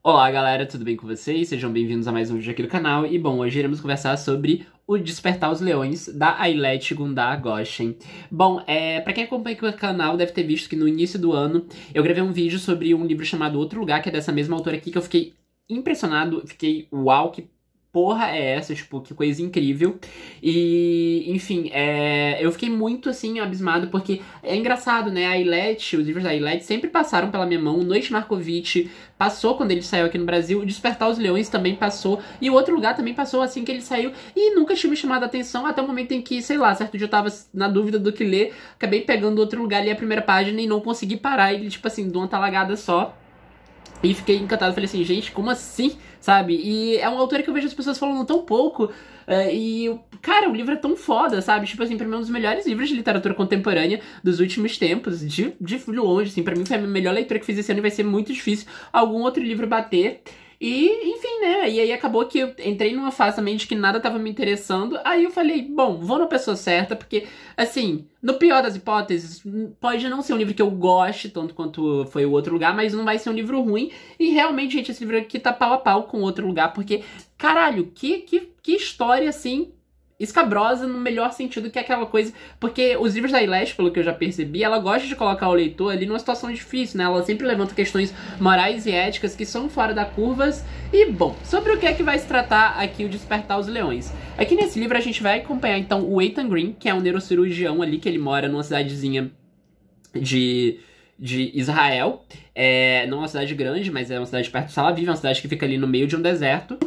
Olá galera, tudo bem com vocês? Sejam bem-vindos a mais um vídeo aqui do canal. E bom, hoje iremos conversar sobre O Despertar os Leões, da Ayelet Gundar Goshen. Bom, pra quem acompanha aqui o canal deve ter visto que no início do ano eu gravei um vídeo sobre um livro chamado Outro Lugar, que é dessa mesma autora aqui, que eu fiquei impressionado, fiquei uau, que porra é essa? Tipo, que coisa incrível. E, enfim, eu fiquei muito, assim, abismado, porque é engraçado, né? A Ayelet, os livros da Ayelet sempre passaram pela minha mão. Noite Markovitch passou quando ele saiu aqui no Brasil. O Despertar os Leões também passou. E o Outro Lugar também passou assim que ele saiu. E nunca tinha me chamado a atenção até o momento em que, sei lá, certo dia eu tava na dúvida do que ler. Acabei pegando Outro Lugar ali a primeira página e não consegui parar ele, tipo assim, de uma talagada só. E fiquei encantado, falei assim, gente, como assim, sabe? E é uma autora que eu vejo as pessoas falando tão pouco, cara, o livro é tão foda, sabe? Tipo assim, pra mim é um dos melhores livros de literatura contemporânea dos últimos tempos, de longe, assim, pra mim foi a melhor leitura que fiz esse ano e vai ser muito difícil algum outro livro bater. E, enfim, né? E aí acabou que eu entrei numa fase também de que nada tava me interessando. Aí eu falei, bom, vou na pessoa certa, porque, assim, no pior das hipóteses, pode não ser um livro que eu goste tanto quanto foi o Outro Lugar, mas não vai ser um livro ruim. E realmente, gente, esse livro aqui tá pau a pau com o Outro Lugar, porque, caralho, que história, assim, escabrosa no melhor sentido, que é aquela coisa. Porque os livros da Ayelet, pelo que eu já percebi, ela gosta de colocar o leitor ali numa situação difícil, né? Ela sempre levanta questões morais e éticas que são fora da curvas. E, bom, sobre o que é que vai se tratar aqui o Despertar os Leões? Aqui nesse livro a gente vai acompanhar, então, o Ethan Green, que é um neurocirurgião ali, que ele mora numa cidadezinha de Israel. Não é uma cidade grande, mas é uma cidade perto de Tel Aviv, é uma cidade que fica ali no meio de um deserto.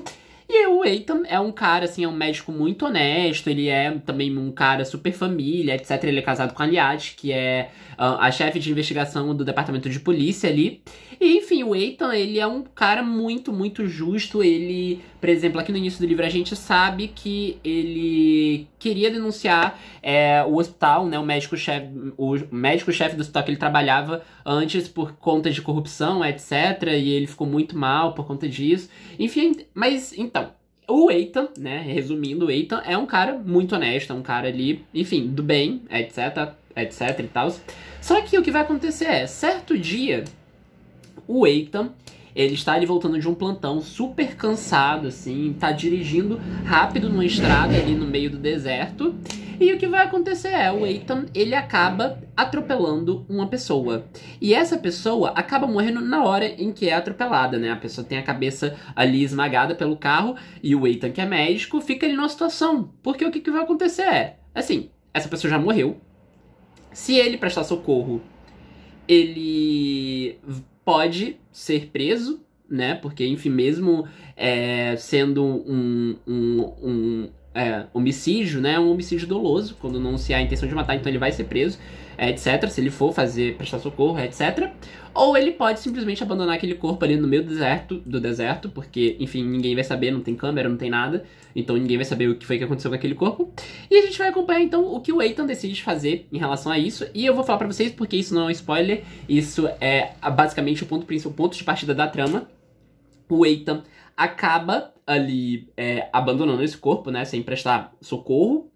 E aí o Ethan é um cara, assim, é um médico muito honesto, ele é também um cara super família, etc. Ele é casado com a Liat, que é a chefe de investigação do departamento de polícia ali. E, enfim, o Ethan, ele é um cara muito, muito justo. Ele, por exemplo, aqui no início do livro a gente sabe que ele queria denunciar o hospital, né, o médico-chefe do hospital que ele trabalhava antes por conta de corrupção, etc. E ele ficou muito mal por conta disso. Enfim, mas, então, o Ethan, né, resumindo, o Ethan é um cara muito honesto, é um cara ali, enfim, do bem, etc, etc e tal. Só que o que vai acontecer certo dia, o Ethan, ele está ali voltando de um plantão, super cansado, assim, tá dirigindo rápido numa estrada ali no meio do deserto. E o que vai acontecer o Ethan, ele acaba atropelando uma pessoa. E essa pessoa acaba morrendo na hora em que é atropelada, né? A pessoa tem a cabeça ali esmagada pelo carro e o Ethan, que é médico, fica ali numa situação. Porque o que vai acontecer assim, essa pessoa já morreu. Se ele prestar socorro, ele pode ser preso, né? Porque, enfim, mesmo sendo um homicídio, né? Um homicídio doloso, quando não se há intenção de matar, então ele vai ser preso, etc. Se ele for prestar socorro, etc. Ou ele pode simplesmente abandonar aquele corpo ali no meio do deserto, porque, enfim, ninguém vai saber, não tem câmera, não tem nada, então ninguém vai saber o que foi que aconteceu com aquele corpo. E a gente vai acompanhar, então, o que o Ethan decide fazer em relação a isso, e eu vou falar pra vocês, porque isso não é um spoiler, isso é basicamente o ponto principal, o ponto de partida da trama. O Ethan acaba ali abandonando esse corpo, né, sem prestar socorro.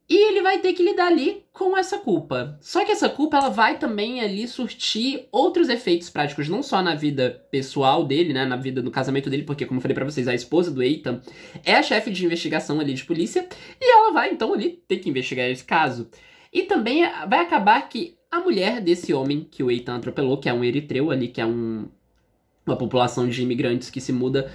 E ele vai ter que lidar ali com essa culpa. Só que essa culpa, ela vai também ali surtir outros efeitos práticos, não só na vida pessoal dele, né, na vida do casamento dele, porque, como eu falei pra vocês, a esposa do Ethan é a chefe de investigação ali de polícia, e ela vai, então, ali ter que investigar esse caso. E também vai acabar que a mulher desse homem que o Ethan atropelou, que é um eritreu ali, que é uma população de imigrantes que se muda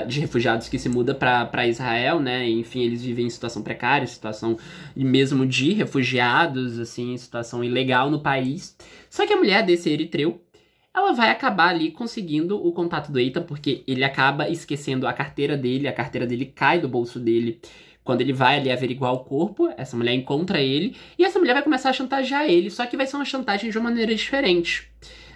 de refugiados que se muda para Israel, né? Enfim, eles vivem em situação precária, situação mesmo de refugiados, assim, situação ilegal no país. Só que a mulher desse eritreu, ela vai acabar ali conseguindo o contato do Ethan, porque ele acaba esquecendo a carteira dele cai do bolso dele. Quando ele vai ali averiguar o corpo, essa mulher encontra ele, e essa mulher vai começar a chantagear ele, só que vai ser uma chantagem de uma maneira diferente.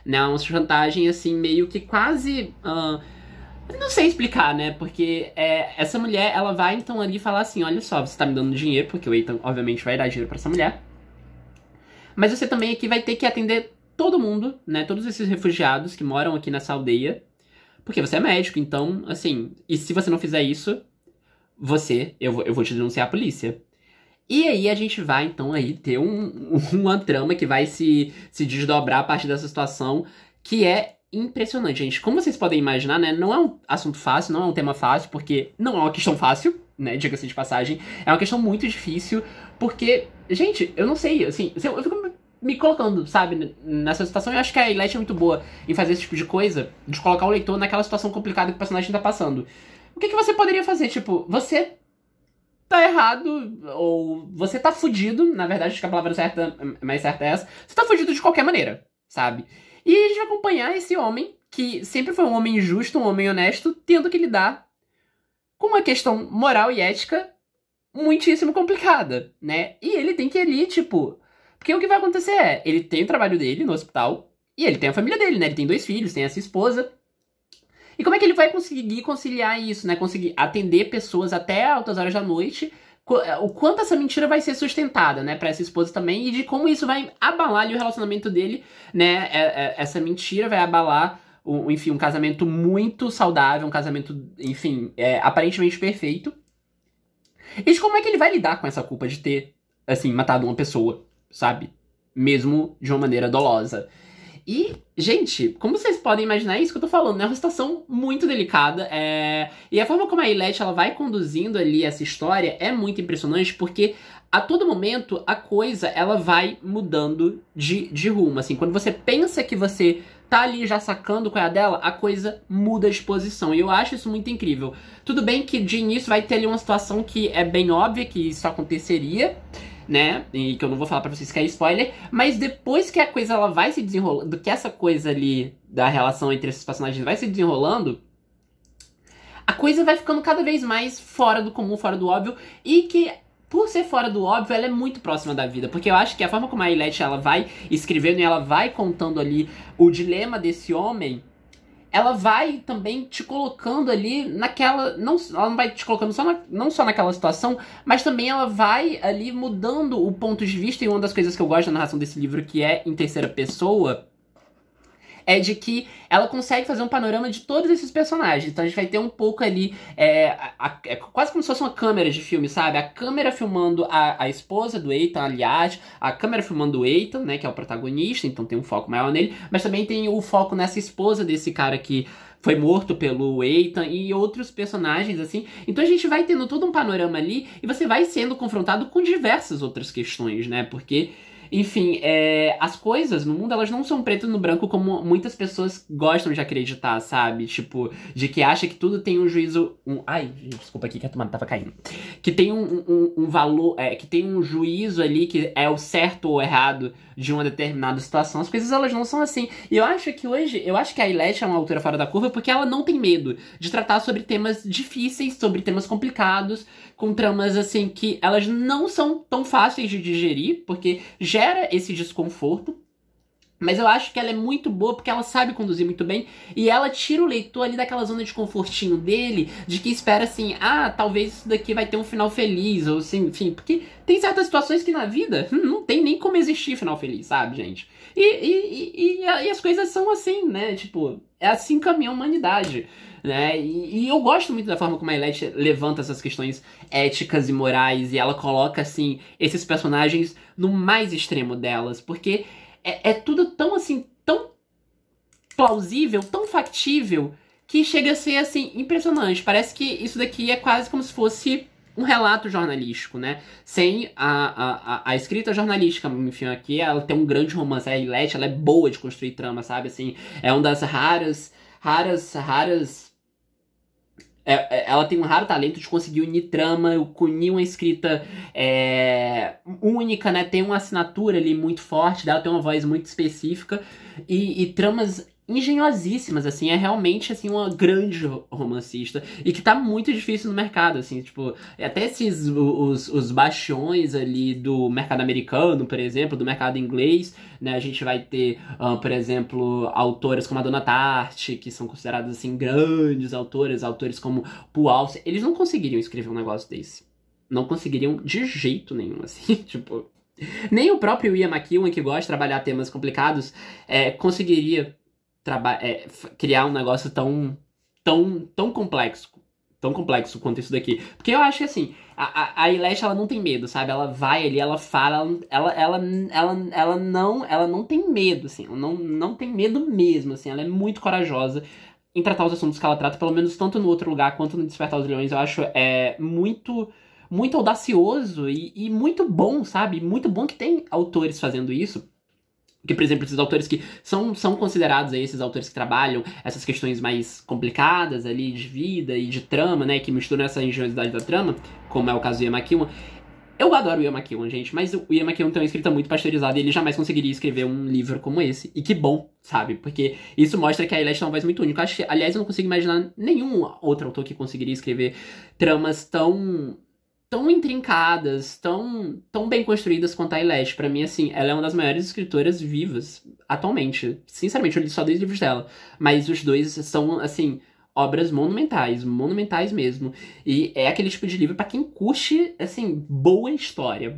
Né, uma chantagem, assim, meio que quase... não sei explicar, né? Porque essa mulher, ela vai, então, ali falar assim, olha só, você tá me dando dinheiro, porque o Ethan, obviamente, vai dar dinheiro pra essa mulher. Mas você também aqui vai ter que atender todo mundo, né? Todos esses refugiados que moram aqui nessa aldeia. Porque você é médico, então, assim... E se você não fizer isso, eu vou te denunciar à polícia. E aí a gente vai, então, aí ter uma trama que vai se desdobrar a partir dessa situação, que é impressionante, gente. Como vocês podem imaginar, né, não é um assunto fácil, não é um tema fácil, porque não é uma questão fácil, né, diga-se de passagem. É uma questão muito difícil, porque, gente, eu não sei, assim, eu fico me colocando, sabe, nessa situação. Eu acho que a Eilete é muito boa em fazer esse tipo de coisa, de colocar o leitor naquela situação complicada que o personagem tá passando. O que você poderia fazer? Tipo, você tá errado, ou você tá fudido, na verdade, acho que a palavra certa, mais certa é essa, você tá fudido de qualquer maneira, sabe? E a gente vai acompanhar esse homem, que sempre foi um homem justo, um homem honesto, tendo que lidar com uma questão moral e ética muitíssimo complicada, né? E ele tem que ir ali, tipo... Porque o que vai acontecer é, ele tem o trabalho dele no hospital, e ele tem a família dele, né? Ele tem 2 filhos, tem essa esposa. E como é que ele vai conseguir conciliar isso, né? Conseguir atender pessoas até altas horas da noite, o quanto essa mentira vai ser sustentada, né, pra essa esposa também, e de como isso vai abalar ali o relacionamento dele, né, essa mentira vai abalar, enfim, um casamento muito saudável, um casamento, enfim, aparentemente perfeito, e de como é que ele vai lidar com essa culpa de ter, assim, matado uma pessoa, sabe, mesmo de uma maneira dolosa. E, gente, como vocês podem imaginar, é isso que eu tô falando, né? É uma situação muito delicada. E a forma como a Ailete, ela vai conduzindo ali essa história é muito impressionante, porque a todo momento a coisa, ela vai mudando de rumo. Assim, quando você pensa que você tá ali já sacando qual é a dela, a coisa muda de posição. E eu acho isso muito incrível. Tudo bem que de início vai ter ali uma situação que é bem óbvia que isso aconteceria, né, e que eu não vou falar pra vocês que é spoiler, mas depois que a coisa ela vai se desenrolando, que essa coisa ali da relação entre esses personagens vai se desenrolando, a coisa vai ficando cada vez mais fora do comum, fora do óbvio, e que, por ser fora do óbvio, ela é muito próxima da vida, porque eu acho que a forma como a Ailete, ela vai escrevendo e ela vai contando ali o dilema desse homem, ela vai também te colocando ali naquela... Não, ela não vai te colocando não só naquela situação, mas também ela vai ali mudando o ponto de vista. E uma das coisas que eu gosto da narração desse livro, que é em terceira pessoa, é de que ela consegue fazer um panorama de todos esses personagens. Então a gente vai ter um pouco ali, quase como se fosse uma câmera de filme, sabe? A câmera filmando a esposa do Ethan, aliás, a câmera filmando o Ethan, né, que é o protagonista, então tem um foco maior nele, mas também tem o foco nessa esposa desse cara que foi morto pelo Ethan e outros personagens, assim. Então a gente vai tendo todo um panorama ali e você vai sendo confrontado com diversas outras questões, né? Porque... Enfim, as coisas no mundo, elas não são preto no branco como muitas pessoas gostam de acreditar, sabe? Tipo, de que acha que tudo tem um juízo... Ai, desculpa aqui que a tomada tava caindo. Que tem um valor, que tem um juízo ali que é o certo ou errado de uma determinada situação. As coisas, elas não são assim. E eu acho que hoje, a Ailete é uma autora fora da curva porque ela não tem medo de tratar sobre temas difíceis, sobre temas complicados, com tramas, assim, que elas não são tão fáceis de digerir, porque gera esse desconforto. Mas eu acho que ela é muito boa porque ela sabe conduzir muito bem e ela tira o leitor ali daquela zona de confortinho dele, de que espera assim, talvez isso daqui vai ter um final feliz, ou assim, enfim, porque tem certas situações que na vida não tem nem como existir final feliz, sabe, gente? E as coisas são assim, né? Tipo, é assim que caminha a humanidade, né? E eu gosto muito da forma como a Ailete levanta essas questões éticas e morais e ela coloca, assim, esses personagens no mais extremo delas, porque é tudo tão, assim, tão plausível, tão factível, que chega a ser, assim, impressionante. Parece que isso daqui é quase como se fosse um relato jornalístico, né? Sem a escrita jornalística, enfim, aqui ela tem um grande romance. A Ailete, ela é boa de construir trama, sabe? Assim, é uma das raras... Ela tem um raro talento de conseguir unir trama, unir uma escrita única, né? Tem uma assinatura ali muito forte dela, tem uma voz muito específica e tramas engenhosíssimas, assim, é realmente, assim, uma grande romancista e que tá muito difícil no mercado, assim, tipo, até os bastiões ali do mercado americano, por exemplo, do mercado inglês, né, a gente vai ter, por exemplo, autoras como a Donna Tartt, que são consideradas, assim, grandes autores como Paul Auster, eles não conseguiriam escrever um negócio desse, não conseguiriam de jeito nenhum, assim, tipo, nem o próprio Ian McEwan, que gosta de trabalhar temas complicados, conseguiria criar um negócio tão complexo tão complexo quanto isso daqui. Porque eu acho que, assim, a Eileste, ela não tem medo, sabe? Ela vai ali, ela fala, ela não tem medo, assim. Ela não tem medo mesmo, assim. Ela é muito corajosa em tratar os assuntos que ela trata, pelo menos tanto no Outro Lugar quanto no Despertar dos Leões. Eu acho muito audacioso e muito bom, sabe? Muito bom que tem autores fazendo isso. Que, por exemplo, esses autores que são considerados aí, esses autores que trabalham essas questões mais complicadas ali de vida e de trama, né? Que misturam essa engenhosidade da trama, como é o caso do Ian McEwan. Eu adoro o Ian McEwan, gente, mas o Ian McEwan tem uma escrita muito pasteurizada e ele jamais conseguiria escrever um livro como esse. E que bom, sabe? Porque isso mostra que a Eileste é uma voz muito única. Acho que, aliás, eu não consigo imaginar nenhum outro autor que conseguiria escrever tramas tão intrincadas, tão bem construídas quanto a Eileste. Pra mim, assim, ela é uma das maiores escritoras vivas atualmente. Sinceramente, eu li só 2 livros dela. Mas os 2 são, assim, obras monumentais mesmo. E é aquele tipo de livro pra quem curte, assim, boa história,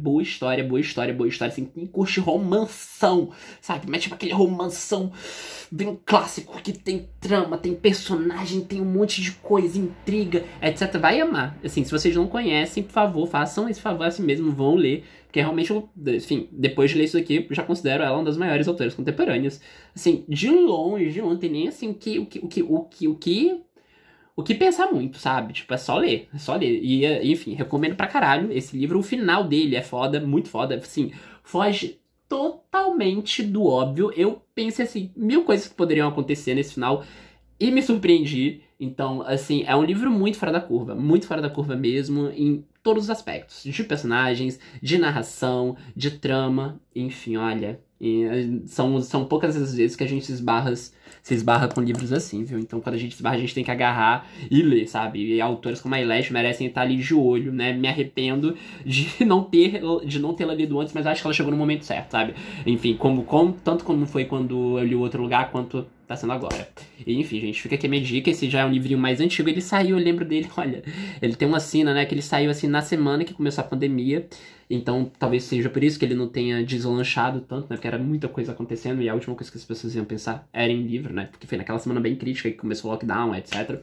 assim, quem curte romanção, sabe? Mas tipo aquele romanção bem clássico, que tem trama, tem personagem, tem um monte de coisa, intriga, etc. Vai amar. Assim, se vocês não conhecem, por favor, façam esse favor assim mesmo, vão ler. Porque realmente, enfim, depois de ler isso aqui, eu já considero ela uma das maiores autoras contemporâneas. Assim, de longe, não tem nem assim o que pensar muito, sabe? Tipo, é só ler, é só ler. E, enfim, recomendo pra caralho esse livro. O final dele é foda, muito foda. Assim, foge totalmente do óbvio. Eu pensei, assim, 1000 coisas que poderiam acontecer nesse final e me surpreendi. Então, assim, é um livro muito fora da curva mesmo, em todos os aspectos. De personagens, de narração, de trama, enfim, olha. São poucas as vezes que a gente se esbarra com livros assim, viu? Então, quando a gente se esbarra, a gente tem que agarrar e ler, sabe? E autores como a Eileste merecem estar ali de olho, né? Me arrependo de não tê-la lido antes, mas acho que ela chegou no momento certo, sabe? Enfim, tanto como foi quando eu li o Outro Lugar, quanto tá sendo agora. E, enfim, gente, fica aqui a minha dica. Esse já é um livrinho mais antigo. Ele saiu, eu lembro dele, olha, ele tem uma cena, né? Que ele saiu assim na semana que começou a pandemia. Então, talvez seja por isso que ele não tenha deslanchado tanto, né? Porque era muita coisa acontecendo e a última coisa que as pessoas iam pensar era em livro, né? Porque foi naquela semana bem crítica que começou o lockdown, etc.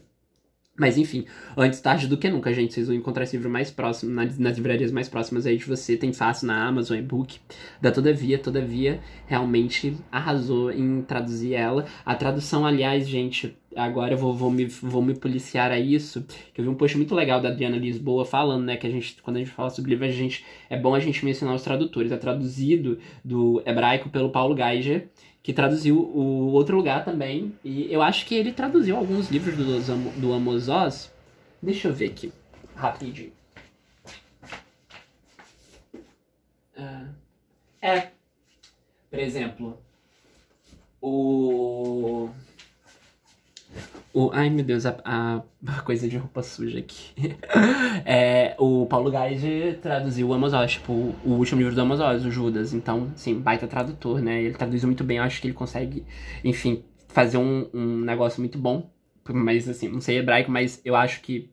Mas enfim, antes tarde do que nunca, gente. Vocês vão encontrar esse livro mais próximo, nas livrarias mais próximas aí de você. Tem fácil na Amazon, e-book. Da Todavia realmente arrasou em traduzir ela. A tradução, aliás, gente, agora eu vou me policiar a isso. Que eu vi um post muito legal da Adriana Lisboa falando, né, que quando a gente fala sobre livro, é bom a gente mencionar os tradutores. É traduzido do hebraico pelo Paulo Geiger, que traduziu o Outro Lugar também. E eu acho que ele traduziu alguns livros do Amos Oz. Deixa eu ver aqui, rapidinho. Por exemplo, ai, meu Deus, a coisa de roupa suja aqui. O Paulo Geiger traduziu o Amos Oz, tipo, o último livro do Amos Oz, o Judas. Então, sim, baita tradutor, né? Ele traduziu muito bem, eu acho que ele consegue, enfim, fazer um negócio muito bom. Mas, assim, não sei hebraico, mas eu acho que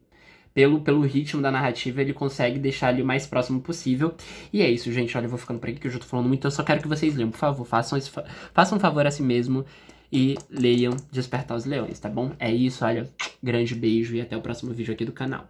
pelo ritmo da narrativa, ele consegue deixar ali o mais próximo possível. E é isso, gente. Olha, eu vou ficando por aqui que eu já tô falando muito. Eu só quero que vocês leiam, por favor. Façam um favor a si mesmo e leiam Despertar os Leões, tá bom? É isso, olha. Grande beijo e até o próximo vídeo aqui do canal.